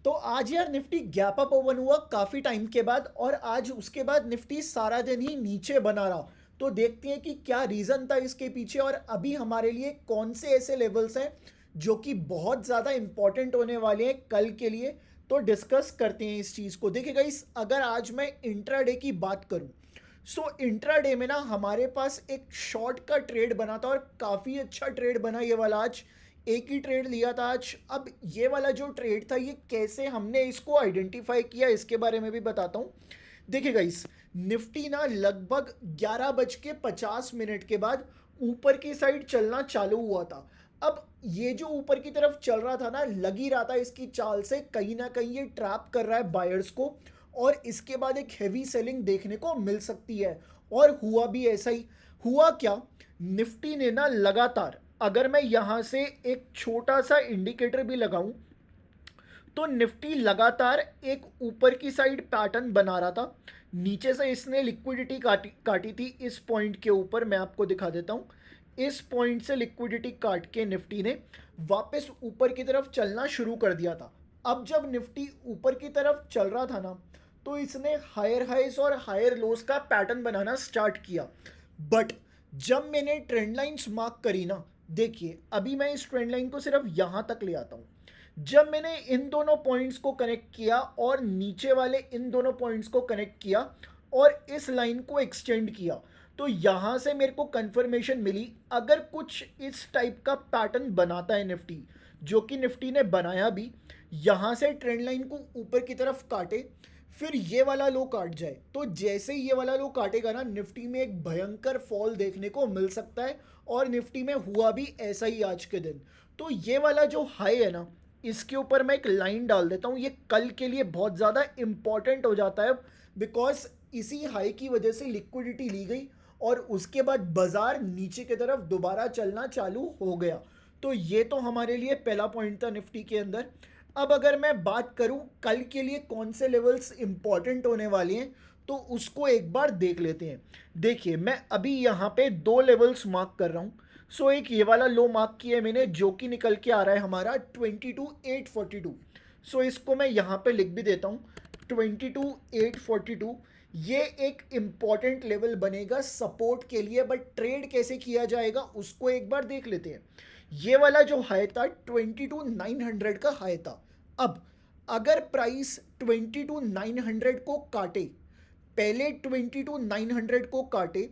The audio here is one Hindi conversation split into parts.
तो आज यार निफ्टी गैप अप ओपन हुआ काफ़ी टाइम के बाद और आज उसके बाद निफ्टी सारा दिन ही नीचे बना रहा। तो देखते हैं कि क्या रीज़न था इसके पीछे और अभी हमारे लिए कौन से ऐसे लेवल्स हैं जो कि बहुत ज़्यादा इंपॉर्टेंट होने वाले हैं कल के लिए। तो डिस्कस करते हैं इस चीज़ को। देखिए गाइस, अगर आज मैं इंट्राडे की बात करूं, सो इंट्राडे में ना हमारे पास एक शॉर्ट का ट्रेड बना था और काफ़ी अच्छा ट्रेड बना ये वाला। आज एक ही ट्रेड लिया था आज। अब ये वाला जो ट्रेड था ये कैसे हमने इसको आइडेंटिफाई किया इसके बारे में भी बताता हूँ। देखिए गाइस, निफ्टी ना लगभग 11:50 के बाद ऊपर की साइड चलना चालू हुआ था। अब ये जो ऊपर की तरफ चल रहा था ना, लग ही रहा था इसकी चाल से कहीं ना कहीं ये ट्रैप कर रहा है बायर्स को और इसके बाद एक हेवी सेलिंग देखने को मिल सकती है। और हुआ भी ऐसा ही। हुआ क्या, निफ्टी ने ना लगातार, अगर मैं यहां से एक छोटा सा इंडिकेटर भी लगाऊं तो निफ्टी लगातार एक ऊपर की साइड पैटर्न बना रहा था। नीचे से इसने लिक्विडिटी काटी काटी थी इस पॉइंट के ऊपर। मैं आपको दिखा देता हूं। इस पॉइंट से लिक्विडिटी काट के निफ्टी ने वापस ऊपर की तरफ चलना शुरू कर दिया था। अब जब निफ्टी ऊपर की तरफ चल रहा था ना, तो इसने हायर हाइस और हायर लोस का पैटर्न बनाना स्टार्ट किया। बट जब मैंने ट्रेंड लाइंस मार्क करी ना, देखिए अभी मैं इस ट्रेंड लाइन को सिर्फ यहां तक ले आता हूं। जब मैंने इन दोनों पॉइंट्स को कनेक्ट किया और नीचे वाले इन दोनों पॉइंट्स को कनेक्ट किया और इस लाइन को एक्सटेंड किया, तो यहां से मेरे को कंफर्मेशन मिली अगर कुछ इस टाइप का पैटर्न बनाता है निफ्टी, जो कि निफ्टी ने बनाया भी, यहां से ट्रेंड लाइन को ऊपर की तरफ काटे, फिर ये वाला लो काट जाए, तो जैसे ही ये वाला लो काटेगा ना, निफ्टी में एक भयंकर फॉल देखने को मिल सकता है। और निफ्टी में हुआ भी ऐसा ही आज के दिन। तो ये वाला जो हाई है ना, इसके ऊपर मैं एक लाइन डाल देता हूँ। ये कल के लिए बहुत ज़्यादा इंपॉर्टेंट हो जाता है, बिकॉज इसी हाई की वजह से लिक्विडिटी ली गई और उसके बाद बाजार नीचे की तरफ दोबारा चलना चालू हो गया। तो ये तो हमारे लिए पहला पॉइंट था निफ्टी के अंदर। अब अगर मैं बात करूं कल के लिए कौन से लेवल्स इंपॉर्टेंट होने वाले हैं, तो उसको एक बार देख लेते हैं। देखिए, मैं अभी यहाँ पे दो लेवल्स मार्क कर रहा हूँ। सो एक ये वाला लो मार्क किया है मैंने, जो कि निकल के आ रहा है हमारा 22,842। सो इसको मैं यहाँ पे लिख भी देता हूँ, 22,842। ये एक इम्पॉर्टेंट लेवल बनेगा सपोर्ट के लिए। बट ट्रेड कैसे किया जाएगा उसको एक बार देख लेते हैं। ये वाला जो हाई था 22,900 का हाई था। अब अगर प्राइस 22,900 को काटे, पहले 22,900 को काटे,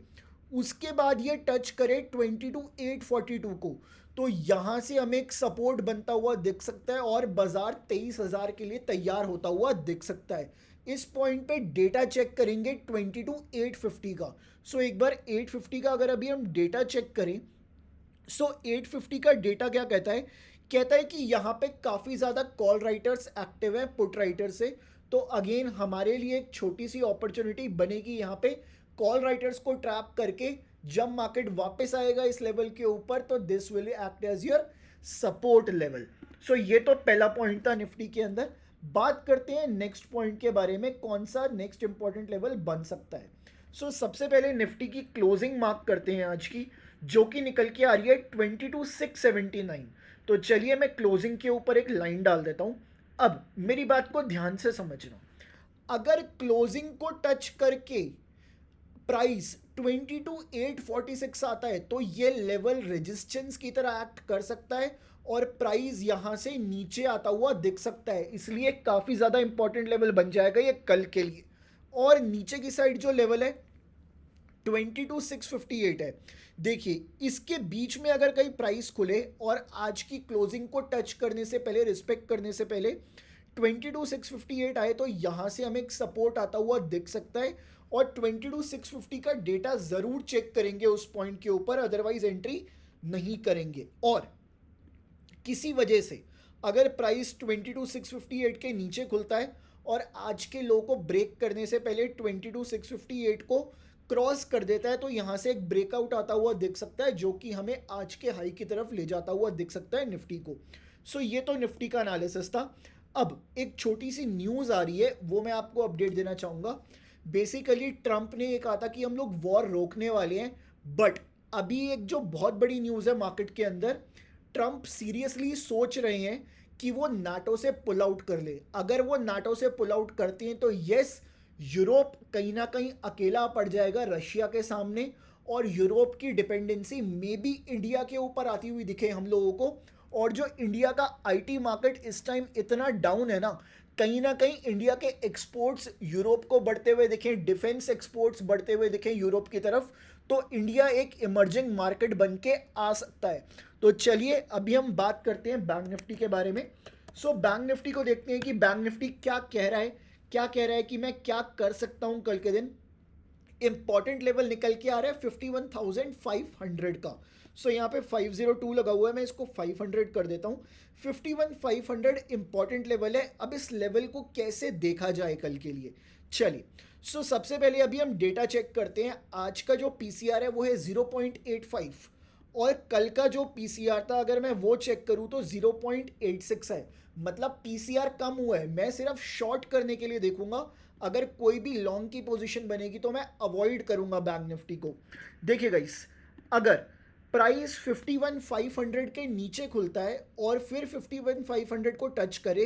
उसके बाद ये टच करे 22,842 को, तो यहां से हमें एक सपोर्ट बनता हुआ दिख सकता है और बाजार 23,000 के लिए तैयार होता हुआ दिख सकता है। इस पॉइंट पे डेटा चेक करेंगे 22,850 का। सो एक बार 850 का अगर अभी हम डेटा चेक करें, सो 850 का डेटा क्या कहता है, कहता है कि यहाँ पे काफ़ी ज़्यादा कॉल राइटर्स एक्टिव है पुट राइटर से। तो अगेन हमारे लिए एक छोटी सी अपॉर्चुनिटी बनेगी यहाँ पे कॉल राइटर्स को ट्रैप करके। जब मार्केट वापस आएगा इस लेवल के ऊपर, तो this will act as your support level. So ये तो पहला पॉइंट था निफ्टी के अंदर। बात करते हैं नेक्स्ट पॉइंट के बारे में, कौन सा नेक्स्ट इंपॉर्टेंट लेवल बन सकता है। सो सबसे पहले निफ्टी की क्लोजिंग मार्क करते हैं आज की, जो कि निकल के आ रही है 22,679। तो चलिए मैं क्लोजिंग के ऊपर एक लाइन डाल देता हूं। अब मेरी बात को ध्यान से समझना। अगर क्लोजिंग को टच करके प्राइस 22,846 आता है, तो ये लेवल रेजिस्टेंस की तरह एक्ट कर सकता है और प्राइस यहां से नीचे आता हुआ दिख सकता है। इसलिए काफ़ी ज़्यादा इंपॉर्टेंट लेवल बन जाएगा ये कल के लिए। और नीचे की साइड जो लेवल है 22,658 है। देखिए, इसके बीच में अगर कहीं प्राइस खुले और आज की क्लोजिंग को टच करने से पहले, रिस्पेक्ट करने से पहले 22,658 आए, तो यहाँ से हमें एक सपोर्ट आता हुआ दिख सकता है। और 22,650 का डेटा ज़रूर चेक करेंगे उस पॉइंट के ऊपर, अदरवाइज एंट्री नहीं करेंगे। और किसी वजह से अगर प्राइस 22,658 के नीचे खुलता है और आज के लो को ब्रेक करने से पहले 22,658 को क्रॉस कर देता है, तो यहाँ से एक ब्रेकआउट आता हुआ दिख सकता है, जो कि हमें आज के हाई की तरफ ले जाता हुआ दिख सकता है निफ्टी को। सो ये तो निफ्टी का एनालिसिस था। अब एक छोटी सी न्यूज़ आ रही है, वो मैं आपको अपडेट देना चाहूँगा। बेसिकली ट्रंप ने ये कहा था कि हम लोग वॉर रोकने वाले हैं। बट अभी एक जो बहुत बड़ी न्यूज़ है मार्केट के अंदर, ट्रंप सीरियसली सोच रहे हैं कि वो नाटो से पुल आउट कर ले। अगर वो नाटो से पुल आउट करती हैं तो यस, यूरोप कहीं ना कहीं अकेला पड़ जाएगा रशिया के सामने, और यूरोप की डिपेंडेंसी मे बी इंडिया के ऊपर आती हुई दिखे हम लोगों को। और जो इंडिया का आईटी मार्केट इस टाइम इतना डाउन है ना कहीं इंडिया के एक्सपोर्ट्स यूरोप को बढ़ते हुए दिखें, डिफेंस एक्सपोर्ट्स बढ़ते हुए दिखें यूरोप की तरफ, तो इंडिया एक इमर्जिंग मार्केट बन के आ सकता है। तो चलिए अभी हम बात करते हैं बैंक निफ्टी के बारे में। सो बैंक निफ्टी को देखते हैं कि बैंक निफ्टी क्या कह रहा है, क्या कह रहा है कि मैं क्या कर सकता हूं कल के दिन। इंपॉर्टेंट लेवल निकल के आ रहा है 51,500 का। सो यहाँ पे 502 लगा हुआ है, मैं इसको 500 कर देता हूँ। 51,500 इंपॉर्टेंट लेवल है। अब इस लेवल को कैसे देखा जाए कल के लिए, चलिए। सो सबसे पहले अभी हम डेटा चेक करते हैं। आज का जो पीसीआर है वो है 0.85, और कल का जो पीसीआर था अगर मैं वो चेक करूँ तो 0.86 है। मतलब पीसीआर कम हुआ है। मैं सिर्फ शॉर्ट करने के लिए देखूंगा, अगर कोई भी लॉन्ग की पोजीशन बनेगी तो मैं अवॉइड करूंगा बैंक निफ्टी को। देखिए गाइस, अगर प्राइस 51,500 के नीचे खुलता है और फिर 51,500 को टच करे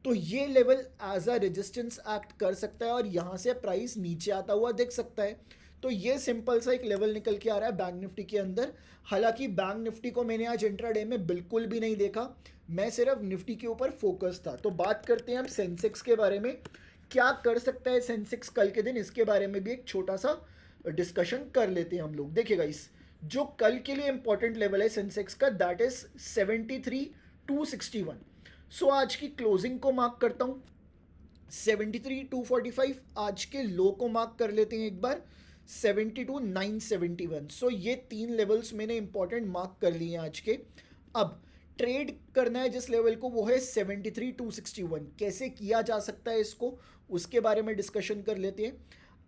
तो ये level as a resistance act कर सकता है और यहाँ से प्राइस नीचे आता हुआ दिख सकता है। तो ये सिंपल सा एक लेवल निकल के आ रहा है बैंक निफ्टी के अंदर। हालांकि बैंक निफ्टी को मैंने आज इंट्राडे में बिल्कुल भी नहीं देखा, मैं सिर्फ निफ्टी के ऊपर फोकस था। तो बात करते हैं हम सेंसेक्स के बारे में, क्या कर सकता है सेंसेक्स कल के दिन, इसके बारे में भी एक छोटा सा डिस्कशन कर लेते हैं हम लोग। देखिएगा इस जो कल के लिए इंपॉर्टेंट लेवल है सेंसेक्स का, दैट इज 73,261। सो आज की क्लोजिंग को मार्क करता हूं 73,245, आज के लो को मार्क कर लेते हैं एक बार 72,971। सो ये तीन लेवल्स मैंने इंपॉर्टेंट मार्क कर लिए हैं आज के। अब ट्रेड करना है जिस लेवल को वो है 73,261। कैसे किया जा सकता है इसको, उसके बारे में डिस्कशन कर लेते हैं।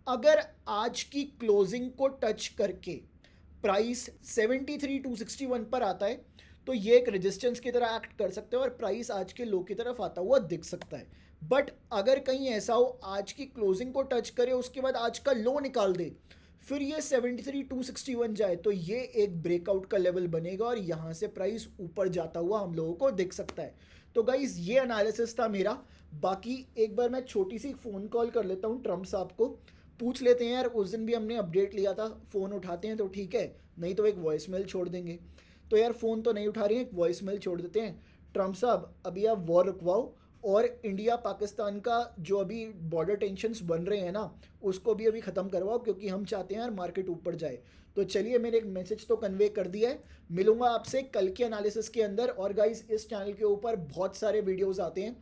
अगर आज की क्लोजिंग को टच करके प्राइस 73,261 पर आता है तो ये एक रेजिस्टेंस की तरह एक्ट कर सकते हैं और प्राइस आज के लो की तरफ आता हुआ दिख सकता है। बट अगर कहीं ऐसा हो आज की क्लोजिंग को टच करे उसके बाद आज का लो निकाल दे, फिर ये 73,261 जाए, तो ये एक ब्रेकआउट का लेवल बनेगा और यहाँ से प्राइस ऊपर जाता हुआ हम लोगों को दिख सकता है। तो गाइज ये एनालिसिस था मेरा। बाकी एक बार मैं छोटी सी फ़ोन कॉल कर लेता हूँ ट्रम्प साहब को, पूछ लेते हैं यार, उस दिन भी हमने अपडेट लिया था, फ़ोन उठाते हैं तो ठीक है, नहीं तो एक वॉइस मेल छोड़ देंगे। तो यार फ़ोन तो नहीं उठा रही हैं, एक वॉइस मेल छोड़ देते हैं। ट्रम्प साहब अभी आप वॉर रुकवाओ और इंडिया पाकिस्तान का जो अभी बॉर्डर टेंशन्स बन रहे हैं ना उसको भी अभी ख़त्म करवाओ, क्योंकि हम चाहते हैं यार मार्केट ऊपर जाए। तो चलिए मैंने एक मैसेज तो कन्वे कर दिया है, मिलूंगा आपसे कल के एनालिसिस के अंदर। और गाइस इस चैनल के ऊपर बहुत सारे वीडियोस आते हैं,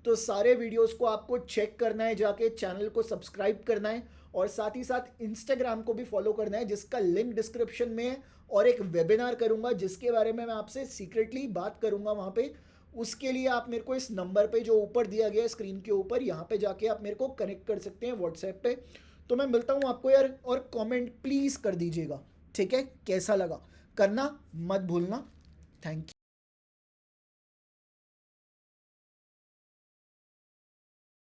तो सारे वीडियोस को आपको चेक करना है, जाके चैनल को सब्सक्राइब करना है और साथ ही साथ इंस्टाग्राम को भी फॉलो करना है जिसका लिंक डिस्क्रिप्शन में है। और एक वेबिनार करूंगा जिसके बारे में मैं आपसे सीक्रेटली बात करूंगा वहाँ पे। उसके लिए आप मेरे को इस नंबर पे जो ऊपर दिया गया है स्क्रीन के ऊपर, यहाँ पे जाके आप मेरे को कनेक्ट कर सकते हैं व्हाट्सएप पे। तो मैं मिलता हूँ आपको यार, और कमेंट प्लीज़ कर दीजिएगा, ठीक है, कैसा लगा करना मत भूलना। Thank you.